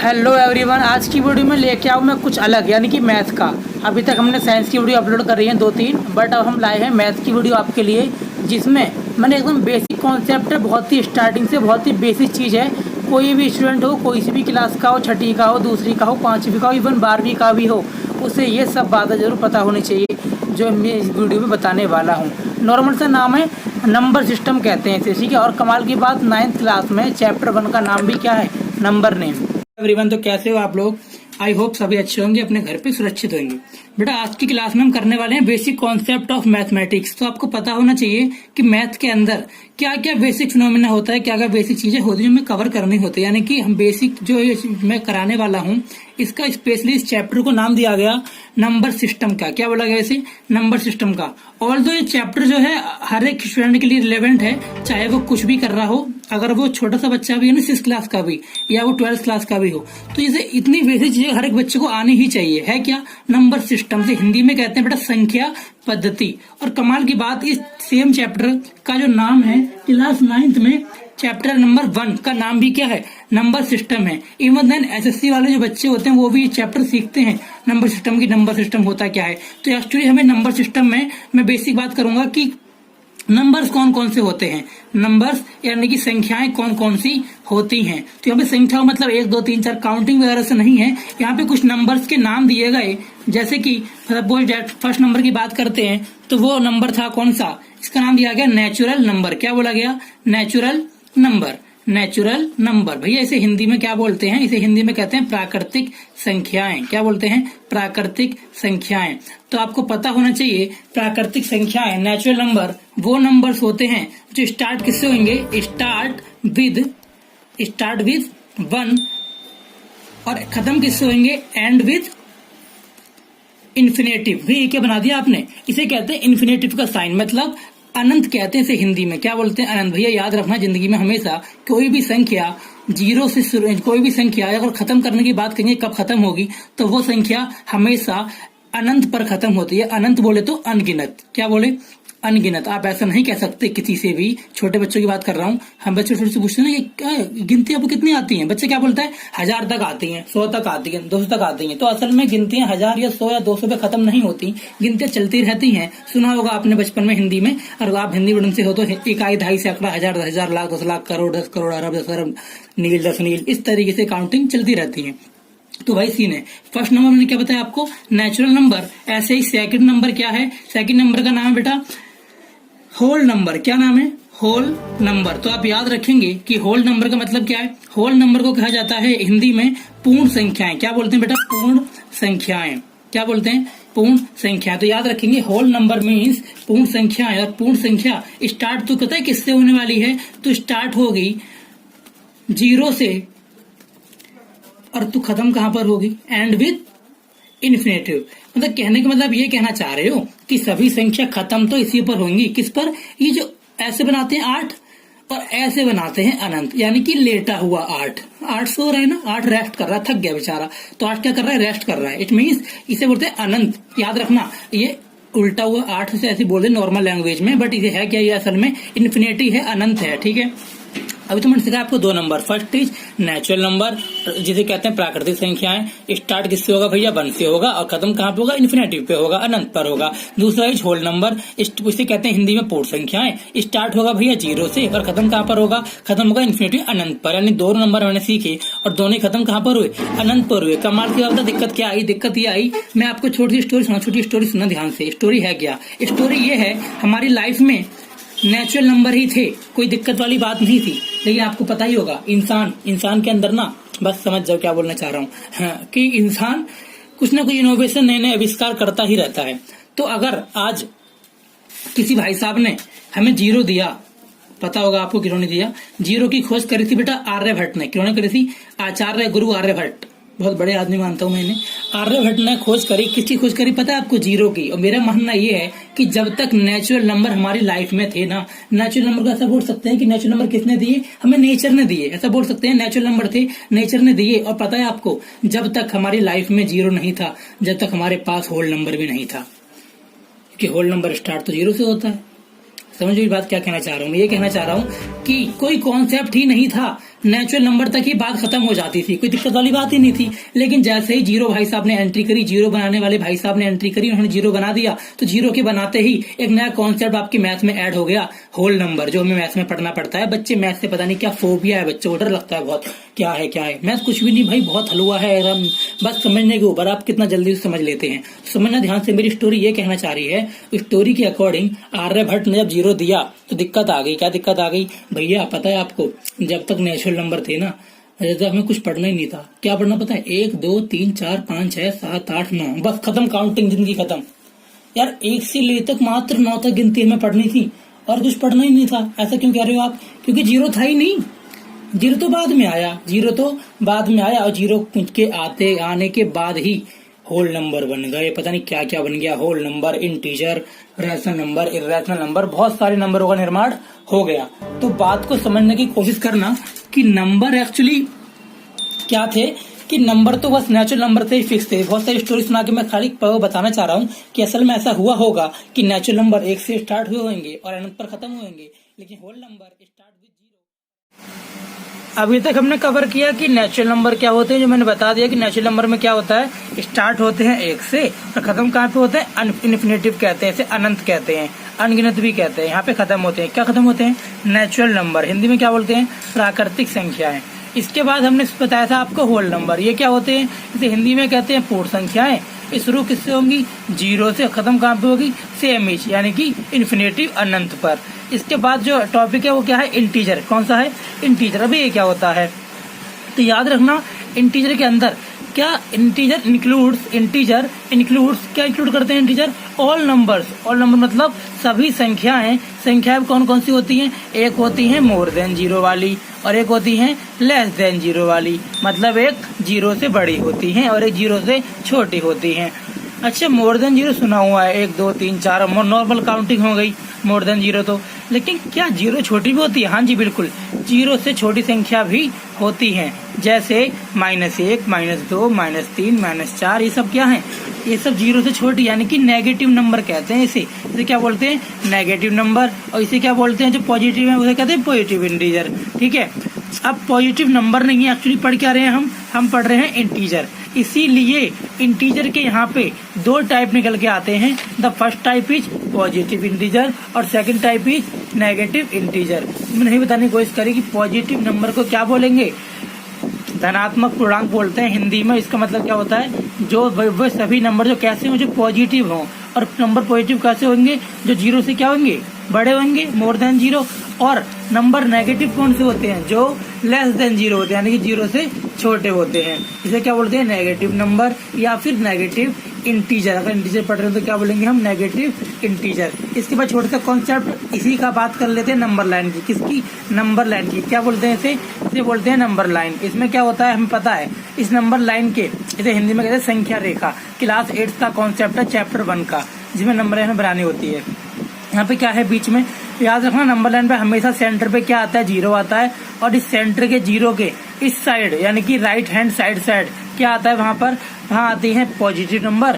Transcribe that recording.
Hello everyone, आज की video में लेके आऊँ मैं कुछ अलग, यानी कि मैथ का। अभी तक हमने साइंस की वीडियो अपलोड कर रही है 2-3, बट अब हम लाए हैं मैथ की वीडियो आपके लिए, जिसमें मैंने एकदम बेसिक कॉन्सेप्ट है, बहुत ही स्टार्टिंग से बहुत ही बेसिक चीज़ है। कोई भी स्टूडेंट हो, कोई सी भी क्लास का हो, छठी का हो, दूसरी का हो, 5वीं का हो, इवन 12वीं का भी हो, उसे ये सब बातें ज़रूर पता होनी चाहिए जो मैं इस वीडियो में बताने वाला हूँ। नॉर्मल सा नाम है, नंबर सिस्टम कहते हैं इसे, ठीक है। और कमाल की बात, 9th क्लास में चैप्टर 1 का नाम भी क्या है, नंबर नेम। एवरीवन, तो कैसे हो आप लोग? आई होप सभी अच्छे होंगे, अपने घर पे सुरक्षित होंगे। बेटा, आज की क्लास में हम करने वाले हैं बेसिक कॉन्सेप्ट ऑफ मैथमेटिक्स। तो आपको पता होना चाहिए कि मैथ के अंदर क्या क्या बेसिक फिनोमेना होता है, क्या क्या बेसिक चीजें होती है जो हमें कवर करनी होती है। यानी कि हम बेसिक जो मैं कराने वाला हूँ, इसका स्पेशली इस चैप्टर को नाम दिया गया नंबर सिस्टम का। क्या बोला गया इसे? नंबर सिस्टम का। ऑल्दो ये चैप्टर जो है हर एक स्टूडेंट के लिए रिलेवेंट है, चाहे वो कुछ भी कर रहा हो। अगर वो छोटा सा बच्चा भी है ना, 6th क्लास का भी, या वो 12th क्लास का भी हो, तो इसे इतनी बेसिक चीजें हर एक बच्चे को आनी ही चाहिए। है क्या? नंबर सिस्टम से हिंदी में कहते हैं बेटा संख्या पद्धति। और कमाल की बात, इस सेम चैप्टर का जो नाम है क्लास 9th में चैप्टर नंबर 1 का नाम भी क्या है? नंबर सिस्टम है। इवन देन एसएससी वाले जो बच्चे होते हैं वो भी ये चैप्टर सीखते हैं नंबर सिस्टम की, नंबर सिस्टम होता क्या है। तो एक्चुअली हमें नंबर सिस्टम में मैं बेसिक बात करूंगा कि नंबर्स कौन कौन से होते हैं, नंबर्स यानी कि संख्याएं कौन कौन सी होती हैं। तो यहाँ पे संख्या मतलब 1 2 3 4 काउंटिंग वगैरह से नहीं है। यहाँ पे कुछ नंबर्स के नाम दिए गए, जैसे कि फर्स्ट नंबर की बात करते हैं तो वो नंबर था कौन सा? इसका नाम दिया गया नेचुरल नंबर। क्या बोला गया? Natural number. नेचुरल नंबर भैया इसे हिंदी में क्या बोलते हैं? इसे हिंदी में कहते हैं प्राकृतिक संख्याएं। क्या बोलते हैं? प्राकृतिक संख्याएं। तो आपको पता होना चाहिए प्राकृतिक संख्याएं, नेचुरल नंबर, वो नंबर्स होते हैं जो स्टार्ट किससे होंगे? स्टार्ट विद 1 और खत्म किससे होंगे? And with infinitive. ये क्या बना दिया आपने? इसे कहते हैं इन्फिनेटिव का साइन, मतलब अनंत कहते हैं इसे हिंदी में। क्या बोलते हैं? अनंत। भैया याद रखना, जिंदगी में हमेशा कोई भी संख्या जीरो से शुरू, कोई भी संख्या अगर खत्म करने की बात करेंगे कब खत्म होगी, तो वो संख्या हमेशा अनंत पर खत्म होती है। अनंत बोले तो अनगिनत। क्या बोले? अनगिनत। आप ऐसा नहीं कह सकते किसी से भी। छोटे बच्चों की बात कर रहा हूँ, हम बच्चे छोटे से पूछते हैं ना कि गिनती आपको कितनी आती हैं, बच्चे क्या बोलता है? 1000 तक आती हैं, 100 तक आती हैं, 200 तक आती हैं। तो असल में गिनतियां 1000 या 100 या 200 पे खत्म नहीं होती, गिनतियां चलती रहती हैं। सुना होगा आपने बचपन में हिंदी में, और आप हिंदी मीडियम से हो तो इकाई, ढाई, सैकड़ा, 1000, 10,000, लाख, 10 लाख, करोड़, 10 करोड़, अरब, 10 अरब, नील, 10 नील, इस तरीके से काउंटिंग चलती रहती है। तो भाई सीन है। फर्स्ट नंबर मैंने क्या बताया आपको? Natural number. ऐसे ही सेकंड नंबर क्या है? सेकंड नंबर का नाम है बेटा होल नंबर। क्या नाम है? Whole number. तो आप याद रखेंगे कि होल नंबर का मतलब क्या है? होल नंबर को कहा जाता है हिंदी में पूर्ण संख्याएं। क्या बोलते हैं बेटा? पूर्ण संख्याएं। क्या बोलते हैं? पूर्ण संख्या। तो याद रखेंगे होल नंबर मीन्स पूर्ण संख्याएं। और पूर्ण संख्या स्टार्ट तो पता है किससे होने वाली है? तो स्टार्ट होगी 0 से, और तू खत्म कहां पर होगी? And with infinitive. मतलब कहने का मतलब ये कहना चाह रहे हो कि सभी संख्या खत्म तो इसी पर होंगी। किस पर? ये जो ऐसे बनाते हैं 8 और ऐसे बनाते हैं अनंत, यानी कि लेटा हुआ 8 सो रहे हैं ना, 8 रेस्ट कर रहा है, थक गया बेचारा, तो 8 क्या कर रहा है? रेस्ट कर रहा है। इट मीन्स इसे बोलते हैं अनंत। याद रखना, ये उल्टा हुआ 8 से ऐसे बोलते नॉर्मल लैंग्वेज में, बट ये है क्या? ये असल में इन्फिनिटी है, अनंत है। ठीक है। अभी तो मैंने सिखाया आपको 2 number. First is natural number, जिसे कहते हैं प्राकृतिक संख्याएं। स्टार्ट किससे होगा भैया? 1 से होगा, और खत्म कहाँ पे होगा? इन्फिनेटिव पे होगा, अनंत पर होगा। दूसरा इज होल नंबर, इसे कहते हैं हिंदी में पूर्ण संख्याएं। स्टार्ट होगा भैया 0 से, और खत्म कहाँ पर होगा? खत्म होगा इन्फिनेटिव, अनंत पर। यानी 2 नंबर मैंने सीखे, और दोनों खत्म कहाँ पर हुए? अनंत पर हुए। कमाल की बात है। दिक्कत क्या आई? दिक्कत ये आई, मैं आपको छोटी स्टोरी सुना ध्यान से। स्टोरी है क्या? स्टोरी ये है, हमारी लाइफ में नेचुरल नंबर ही थे, कोई दिक्कत वाली बात नहीं थी। लेकिन आपको पता ही होगा, इंसान के अंदर ना, बस समझ जाओ क्या बोलना चाह रहा हूँ, हाँ, कि इंसान कुछ ना कुछ इनोवेशन, नए नए आविष्कार करता ही रहता है। तो अगर आज किसी भाई साहब ने हमें 0 दिया, पता होगा आपको किन्होंने दिया? 0 की खोज करी थी बेटा आर्यभट्ट ने। किन्होंने करी थी? आचार्य गुरु आर्यभट्ट। बहुत बड़े आदमी मानता हूं मैंने। आर्यभट्ट ने खोज करी। किसकी खोज करी पता है आपको? 0 की। और मेरा मानना ये है कि जब तक नेचुरल नंबर हमारी लाइफ में थे ना, नेचुरल नंबर को ऐसा बोल सकते हैं कि नेचुरल नंबर किसने दिए? हमें नेचर ने दिए। ऐसा बोल सकते हैं नेचुरल नंबर थे, नेचर ने दिए। और पता है आपको, जब तक हमारी लाइफ में 0 नहीं था, जब तक हमारे पास होल नंबर भी नहीं था, क्योंकि होल नंबर स्टार्ट तो 0 से होता है। समझ मेरी बात क्या कहना चाह रहा हूँ? मैं ये कहना चाह रहा हूँ कि कोई कॉन्सेप्ट ही नहीं था नेचुरल नंबर तक ही बात खत्म हो जाती थी, कोई दिक्कत वाली बात ही नहीं थी। लेकिन जैसे ही जीरो भाई साहब ने एंट्री करी, जीरो बनाने वाले भाई साहब ने एंट्री करी, उन्होंने जीरो बना दिया, तो जीरो के बनाते ही एक नया कॉन्सेप्ट आपके मैथ में ऐड हो गया, होल नंबर, जो हमें मैथ में पढ़ना पड़ता है। बच्चे मैथ से पता नहीं क्या फोबिया है, बच्चों को डर लगता है बहुत, क्या है मैथ कुछ भी नहीं भाई, बहुत हलवा है एकदम, बस समझने के ऊपर आप कितना जल्दी समझ लेते हैं। समझना ध्यान से, मेरी स्टोरी ये कहना चाह रही है, स्टोरी के अकॉर्डिंग आर्यभट्ट ने जब जीरो दिया तो दिक्कत आ गई। क्या दिक्कत आ गई भैया? पता है आपको, जब तक नेचुरल नंबर थे ना, जब हमें कुछ पढ़ना ही नहीं था। क्या पढ़ना पता है? 1 2 3 4 5 6 7 8 9, बस खत्म, काउंटिंग, जिंदगी खत्म। यार 1 से ले तक मात्र 9 तक गिनती हमें पढ़नी थी और कुछ पढ़ना ही नहीं था। ऐसा क्यों कह रहे हो आप? क्योंकि जीरो था ही नहीं, जीरो तो बाद में आया, और जीरो के आने के बाद ही होल नंबर बन गए, पता नहीं क्या क्या बन गया, whole number, integer, rational number, irrational number, बहुत सारे नंबरों का निर्माण हो गया। तो बात को समझने की कोशिश करना कि नंबर एक्चुअली क्या थे, कि नंबर तो बस नेचुरल नंबर से ही फिक्स थे। बहुत सारी स्टोरी सुना के मैं खाली बताना चाह रहा हूँ कि असल में ऐसा हुआ होगा कि नेचुरल नंबर 1 से स्टार्ट हुए होंगे और अनंत पर खत्म होंगे, लेकिन whole number start with zero. अभी तक हमने कवर किया कि नेचुरल नंबर क्या होते हैं, जो मैंने बता दिया कि नेचुरल नंबर में क्या होता है, स्टार्ट होते हैं 1 से और खत्म कहाँ पे होते हैं? इन्फिनेटिव कहते हैं, इसे अनंत कहते हैं, अनगिनत भी कहते हैं। यहाँ पे खत्म होते हैं, क्या खत्म होते हैं? Natural number. हिंदी में क्या बोलते हैं? प्राकृतिक संख्याएं। इसके बाद हमने बताया था आपको होल नंबर, ये क्या होते हैं? इसे हिंदी में कहते हैं पूर्ण संख्याएं। शुरू किससे होंगी? जीरो से। खत्म कहाँ पे होगी? सेम इच, यानी कि इन्फिनेटिव, अनंत पर। इसके बाद जो टॉपिक है वो क्या है? इंटीजर। कौन सा है? इंटीजर। अभी ये क्या होता है तो याद रखना, इंटीजर के अंदर क्या, इंटीजर इंक्लूड्स क्या इंक्लूड करते हैं? Integer all numbers. All number मतलब सभी संख्याएं। संख्याएं कौन कौन सी होती हैं? एक होती है मोर देन जीरो वाली और एक होती है लेस देन जीरो वाली, मतलब एक जीरो से बड़ी होती है और एक जीरो से छोटी होती है। अच्छा, मोर देन जीरो सुना हुआ है, 1 2 3 4, नॉर्मल काउंटिंग हो गई मोर देन जीरो। तो लेकिन क्या जीरो छोटी भी होती है? हाँ जी बिल्कुल, जीरो से छोटी संख्या भी होती हैं, जैसे -1, -2, -3, -4, ये सब क्या है? ये सब जीरो से छोटी, यानी कि नेगेटिव नंबर कहते हैं इसे क्या बोलते हैं? Negative number. और इसे क्या बोलते हैं जो पॉजिटिव है, उसे कहते हैं पॉजिटिव इंटीजर। ठीक है, अब पॉजिटिव नंबर नहीं है, एक्चुअली पढ़ क्या रहे हैं हम पढ़ रहे हैं इंटीजर। इसीलिए इंटीजर के यहाँ पे 2 टाइप निकल के आते हैं। The first type is positive integer और second type is negative integer. मैंने नहीं बताने की कोशिश करी कि पॉजिटिव नंबर को क्या बोलेंगे? धनात्मक पूर्णांक बोलते हैं हिंदी में। इसका मतलब क्या होता है? जो वो सभी नंबर जो कैसे हो, जो पॉजिटिव हों। और नंबर पॉजिटिव कैसे होंगे? जो जीरो से क्या होंगे? बड़े होंगे, मोर देन जीरो। और नंबर नेगेटिव कौन से होते हैं? जो लेस देन जीरो होते हैं, यानी कि जीरो से छोटे होते हैं। इसे क्या बोलते हैं? नेगेटिव नंबर या फिर नेगेटिव इंटीजर। अगर इंटीजर पढ़ रहे हो तो क्या बोलेंगे हम? Negative integer. इसके बाद छोटे सा कॉन्सेप्ट इसी का बात कर लेते हैं, नंबर लाइन की। किसकी? नंबर लाइन की। क्या बोलते हैं इसे बोलते हैं नंबर लाइन। इसमें क्या होता है हमें पता है। इस नंबर लाइन के, इसे हिंदी में कहते हैं संख्या रेखा। क्लास 8 का कॉन्सेप्ट है, चैप्टर 1 का, जिसमें नंबर लाइन बनानी होती है। यहाँ पे क्या है बीच में? याद रखना, नंबर लाइन पे हमेशा सेंटर पे क्या आता है? जीरो आता है। और इस सेंटर के जीरो के इस साइड, यानी कि राइट हैंड साइड क्या आता है? वहाँ आती है पॉजिटिव नंबर